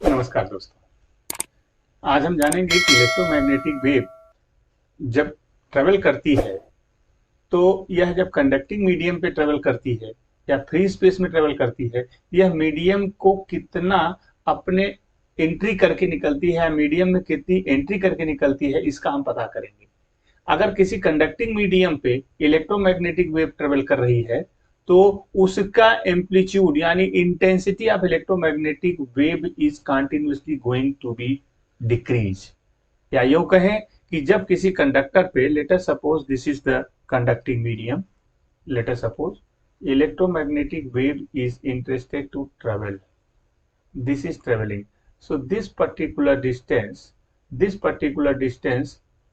नमस्कार दोस्तों। आज हम जानेंगे कि इलेक्ट्रोमैग्नेटिक वेव जब ट्रेवल करती है तो यह जब कंडक्टिंग मीडियम पे ट्रेवल करती है या फ्री स्पेस में ट्रेवल करती है, यह मीडियम को कितना अपने एंट्री करके निकलती है, मीडियम में कितनी एंट्री करके निकलती है, इसका हम पता करेंगे। अगर किसी कंडक्टिंग मीडियम पे इलेक्ट्रोमैग्नेटिक वेव ट्रेवल कर रही है तो उसका एम्पलीट्यूड यानी intensity of electromagnetic wave is continuously going to be decrease. या यूं कहें कि जब किसी कंडक्टर पे, let us suppose this is the conducting medium, let us suppose electromagnetic wave is interested to travel, this is traveling, so this particular distance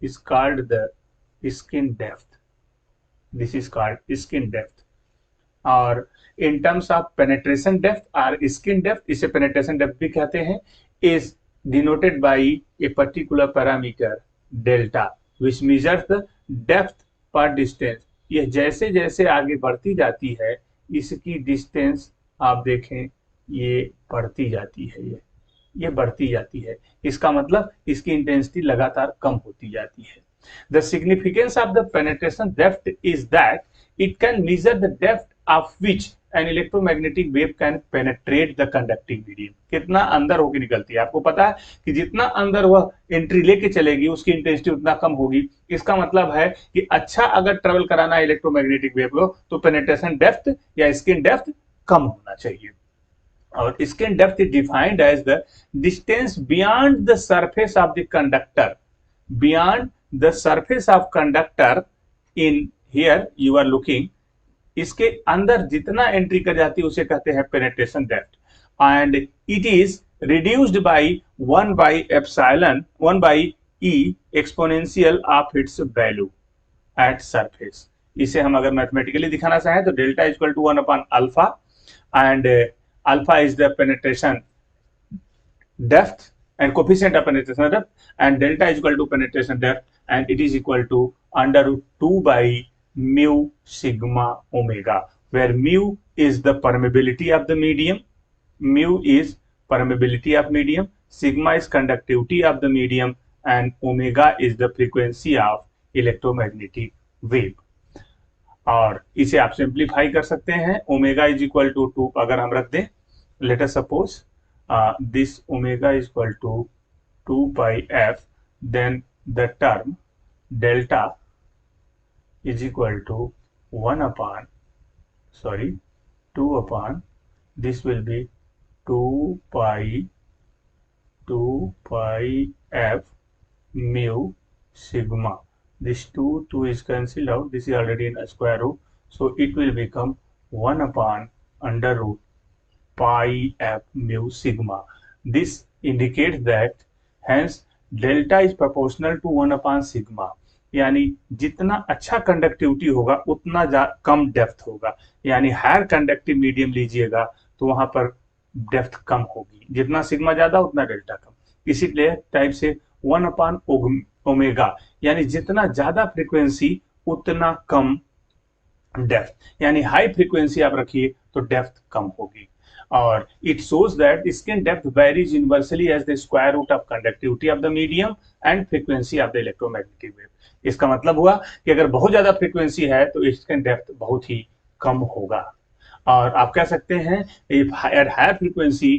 is called the skin depth, this is called skin depth। और in terms of penetration depth और skin depth, इसे penetration depth भी कहते हैं, is denoted by a particular parameter delta which measures the depth पर distance. यह जैसे जैसे आगे बढ़ती जाती है इसकी डिस्टेंस आप देखें ये बढ़ती जाती है, ये बढ़ती जाती है। इसका मतलब इसकी इंटेंसिटी लगातार कम होती जाती है। The significance of the penetration depth is that it can measure the depth of which an electromagnetic wave can penetrate the conducting medium। कितना अंदर होकर निकलती है। आपको पता है कि जितना अंदर वह एंट्री लेके चलेगी उसकी इंटेंसिटी उतना कम होगी। इसका मतलब है कि अच्छा अगर ट्रेवल कराना है इलेक्ट्रोमैग्नेटिक वेव को तो पेनेट्रेशन डेप्थ या स्किन डेप्थ कम होना चाहिए। और skin depth is defined as the distance beyond the surface of the conductor, beyond the surface of conductor in here you are looking, इसके अंदर जितना एंट्री कर जाती है उसे कहते हैं penetration depth. And it is reduced by 1 by e exponential of its value at surface. इसे हम अगर मैथमेटिकली दिखाना चाहें तो delta is equal to 1 upon alpha, and alpha is the penetration depth and coefficient of penetration depth, and delta is equal to penetration depth, and it is equal to under root 2 by mu sigma omega, where mu is the permeability of the medium, sigma is conductivity of the medium, and omega is the frequency of electromagnetic wave। और इसे आप simplify कर सकते हैं। Omega is equal to 2 अगर हम रख दें, late us suppose this omega is equal to 2 pi f, then the term delta is equal to 2 upon this will be 2 pi f mu sigma, this 2 is cancelled out, this is already in a square root, so it will become 1 upon under root pi f mu sigma। This indicates that hence delta is proportional to 1 upon sigma, यानी जितना अच्छा conductivity होगा उतना कम depth होगा। यानी higher conductive medium लीजिएगा तो वहां पर डेप्थ कम होगी, जितना सिग्मा ज्यादा उतना डेल्टा कम। इसीलिए टाइप से 1 अपॉन ओमेगा, यानी जितना ज्यादा फ्रीक्वेंसी उतना कम डेप्थ, यानी हाई फ्रीक्वेंसी आप रखिए तो डेप्थ कम होगी। और it shows that skin depth varies inversely as the square root of conductivity of the medium and frequency of the electromagnetic wave। इसका मतलब हुआ कि अगर बहुत ज्यादा फ्रीक्वेंसी है तो स्किन डेप्थ बहुत ही कम होगा। और आप कह सकते हैं at higher frequency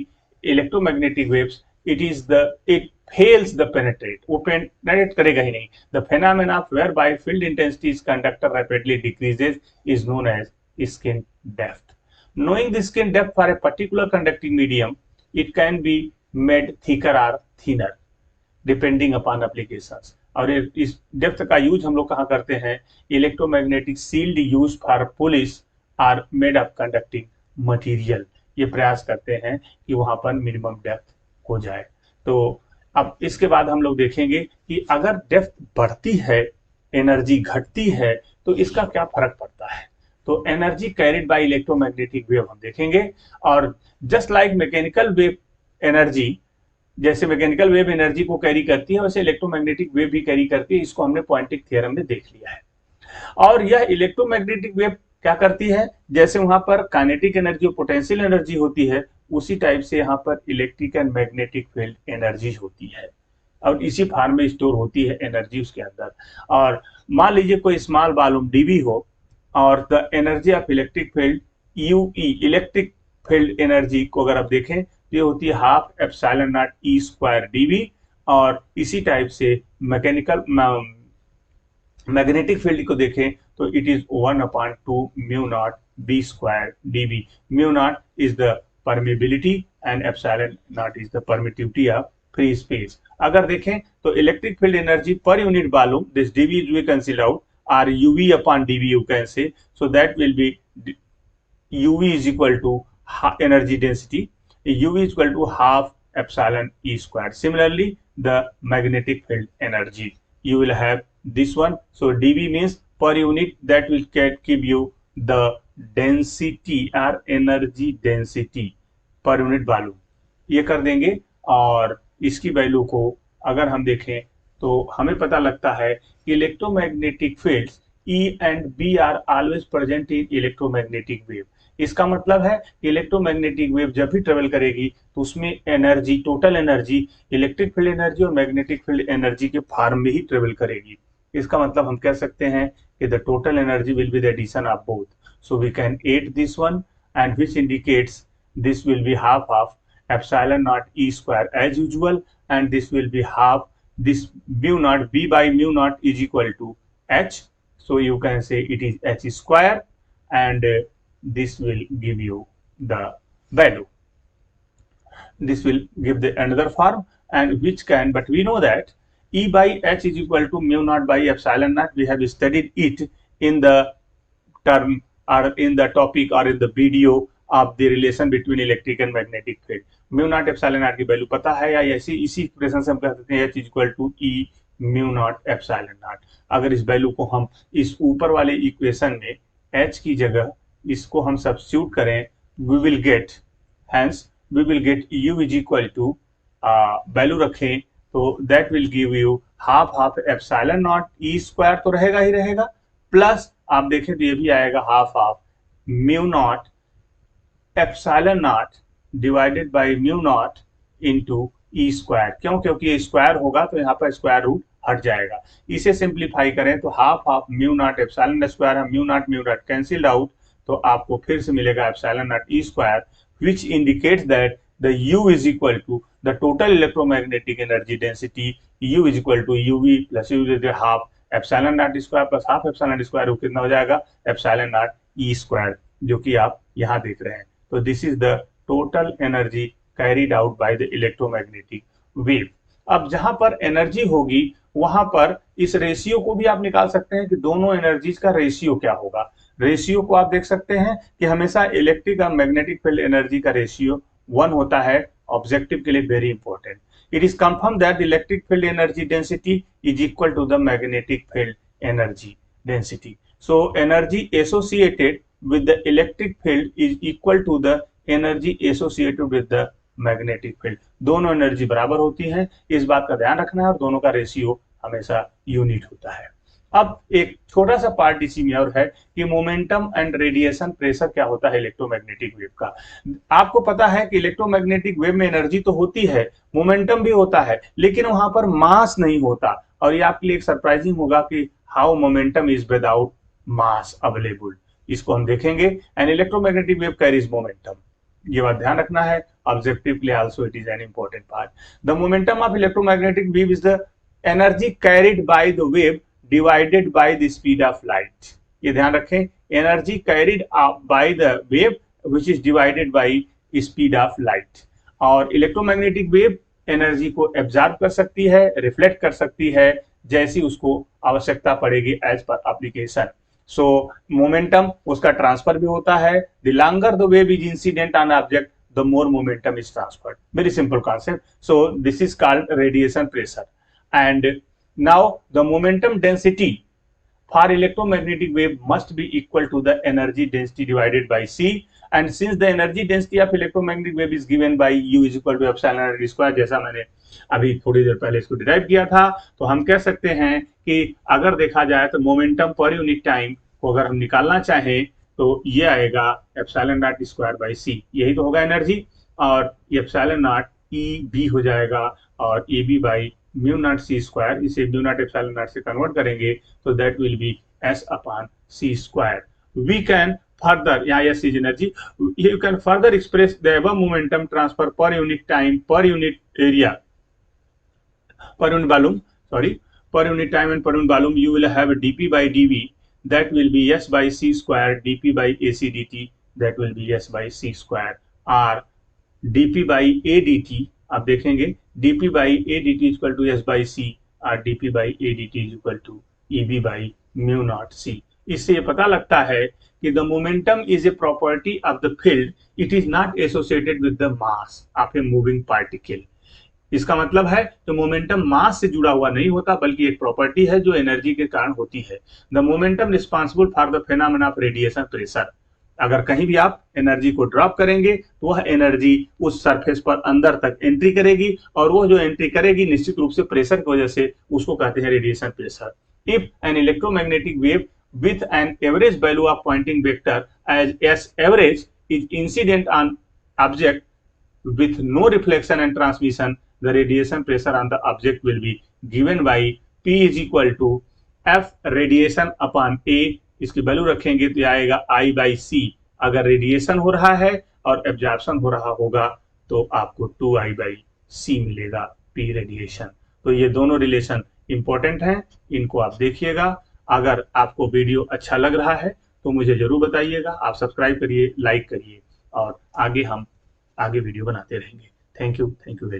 electromagnetic waves it fails the penetrate, वो penetrate करेगा ही नहीं। The phenomena whereby field intensity is conductor rapidly decreases is known as skin depth। Knowing the skin depth for a particular conducting medium, it can be made thicker or thinner depending upon applications। और इस depth का use हम लोग कहाँ करते हैं, electromagnetic shield use for police are made of conducting material. ये प्रयास करते हैं कि वहां पर मिनिमम डेप्थ हो जाए। तो अब इसके बाद हम लोग देखेंगे कि अगर डेप्थ बढ़ती है, एनर्जी घटती है तो इसका क्या फर्क पड़ता है। तो energy carried by electromagnetic wave हम देखेंगे। और just like mechanical wave energy, जैसे मैकेनिकल वेव एनर्जी को कैरी करती है वैसे इलेक्ट्रोमैग्नेटिक वेव भी कैरी करती है। इसको हमने क्वांटिक थ्योरम में देख लिया है। और यह इलेक्ट्रोमैग्नेटिक वेव क्या करती है, जैसे वहां पर काइनेटिक एनर्जी और पोटेंशियल एनर्जी होती है उसी टाइप से यहाँ पर electric and magnetic field energy होती है और इसी फॉर्म में स्टोर होती है एनर्जी उसके अंदर। और मान लीजिए कोई स्मॉल वॉल्यूम डीवी हो और the energy of electric field UE, electric field energy को अगर आप देखें तो ये होती है half epsilon naught E square DV. और इसी टाइप से मैकेनिकल मैग्नेटिक फील्ड को देखें तो it is 1/2 mu not be square dB. Mu naught is the permeability and epsilon not is the permittivity of free space. अगर देखें तो electric field energy per unit volume, this dV we cancel out, or UV upon dV you can say, so that will be UV is equal to energy density, UV is equal to half epsilon E square. Similarly, the magnetic field energy, you will have this one. So dV means per unit, that will give you the density or energy density per unit volume. ये कर देंगे और इसकी value को अगर हम देखें तो हमें पता लगता है कि electromagnetic fields E and B are always present in electromagnetic wave. इसका मतलब है कि इलेक्ट्रोमैग्नेटिक वेव जब भी ट्रेवल करेगी तो उसमें energy, total energy, electric field energy और मैग्नेटिक फील्ड एनर्जी के फॉर्म में ही ट्रेवल करेगी। इसका मतलब हम कह सकते हैं कि the total energy will be the addition of both. So we can add this one and which indicates this will be half of epsilon naught E square as usual, and this will be half this mu naught, B by mu naught is equal to H. So you can say it is H square, and this will give you the value. This will give the another form, and which can, but we know that E by H is equal to mu naught by epsilon naught. We have studied it in the term or in the topic or in the video of the relation between electric and magnetic field. Mu naught epsilon not की value पता है या ऐसी इसी expression से हम कह सकते हैं H equal to E mu naught epsilon naught. अगर इस वैल्यू को हम इस ऊपर वाले इक्वेशन में H की जगह इसको हम सब्स्टिट्यूट करें, we will get, hence we will get U is equal to value रखें तो that will give you half of epsilon naught E square तो रहेगा ही रहेगा, प्लस आप देखें तो ये भी आएगा half of mu naught epsilon not divided by mu naught into E square. क्यों? क्योंकि ये स्क्वायर होगा तो यहाँ पर स्क्वायर रूट हट जाएगा। इसे सिंप्लीफाई करें तो half of mu naught epsilon square है, म्यू नॉट कैंसिल्ड आउट, तो आपको फिर से मिलेगा epsilon naught E square, which indicates that the U is equal to the total electromagnetic energy density, U is equal to UV plus U half epsilon naught square plus half epsilon naught square, कितना हो जाएगा epsilon naught E square, जो कि आप यहाँ देख रहे हैं। तो this is the total energy carried out by the electromagnetic wave। अब जहां पर एनर्जी होगी वहां पर इस रेशियो को भी आप निकाल सकते हैं कि दोनों एनर्जीज का रेशियो क्या होगा। रेशियो को आप देख सकते हैं कि हमेशा इलेक्ट्रिक और मैग्नेटिक फील्ड एनर्जी का रेशियो 1 होता है। ऑब्जेक्टिव के लिए very important, it is confirm that the electric field energy density is equal to the magnetic field energy density. So energy associated with the electric field is equal to the energy associated with the magnetic field। दोनों energy बराबर होती हैं, इस बात का ध्यान रखना है, और दोनों का रेशियो हमेशा यूनिट होता है। अब एक छोटा सा पार्ट इसी में और है कि मोमेंटम एंड रेडिएशन प्रेशर क्या होता है इलेक्ट्रोमैग्नेटिक वेव का। आपको पता है कि इलेक्ट्रोमैग्नेटिक वेव में एनर्जी तो होती है, मोमेंटम भी होता है, लेकिन वहां पर मास नहीं होता। और ये आपके लिए एक सरप्राइजिंग होगा कि how momentum is without mass available, इसको हम देखेंगे। An electromagnetic wave carries momentum, ये बात ध्यान रखना है। ऑब्जेक्टिव के लिए also it is an important part. The momentum of electromagnetic wave is the energy carried by the wave divided by the speed of light. ये ध्यान रखें, energy carried by the wave which is divided by speed of light. और electromagnetic wave energy को absorb कर सकती है, reflect कर सकती है, जैसी उसको आवश्यकता पड़ेगी as per application. So momentum उसका ट्रांसफर भी होता है। The longer the wave is incident on object the more momentum is transferred. Very simple concept. So this is called radiation pressure. And now the momentum density for electromagnetic wave must be equal to the energy density divided by C, and since the energy density of electromagnetic wave is given by U is equal to epsilon naught square, जैसा मैंने अभी थोड़ी देर पहले इसको derive किया था, तो हम कह सकते हैं कि अगर देखा जाए तो मोमेंटम पर यूनिट टाइम को अगर हम निकालना चाहें तो ये आएगा epsilon naught square by C, यही तो होगा एनर्जी। और एप्सिलॉन नॉट ई बी हो जाएगा और A B by mu naught C square, इसे म्यू नॉट एप्सिलॉन नॉट से कन्वर्ट करेंगे तो that will be S upon C square. We can further, yeah, yes is energy. You can further express the above momentum transfer per unit time, per unit area, per unit volume, sorry, per unit time and per unit volume. You will have a dp by dv, that will be s by c square, dp by ac dt, that will be s by c square, or dp by a dt. आप देखेंगे dp by a dt is equal to s by c और dp by a dt is equal to eb by mu naught c. इससे ये पता लगता है कि the momentum is a property of the field, it is not associated with the mass of a moving particle. इसका मतलब है तो मोमेंटम मास से जुड़ा हुआ नहीं होता बल्कि एक प्रॉपर्टी है जो एनर्जी के कारण होती है. The momentum responsible for the phenomena of radiation pressure. अगर कहीं भी आप एनर्जी को ड्रॉप करेंगे तो वह एनर्जी उस सरफेस पर अंदर तक एंट्री करेगी और वो जो एंट्री करेगी निश्चित रूप से प्रेशर की वजह से उसको कहते हैं radiation pressure. If an electromagnetic wave with an average value of Poynting vector as S average is incident on object with no reflection and transmission, the radiation pressure on the object will be given by P is equal to F radiation upon A. इसकी value रखेंगे तो आएगा I by C. अगर radiation हो रहा है और absorption हो रहा होगा तो आपको 2I by C मिलेगा P रेडिएशन. तो ये दोनों रिलेशन इंपॉर्टेंट हैं, इनको आप देखिएगा. अगर आपको वीडियो अच्छा लग रहा है तो मुझे जरूर बताइएगा. आप सब्सक्राइब करिए, लाइक करिए और हम आगे वीडियो बनाते रहेंगे. Thank you very much.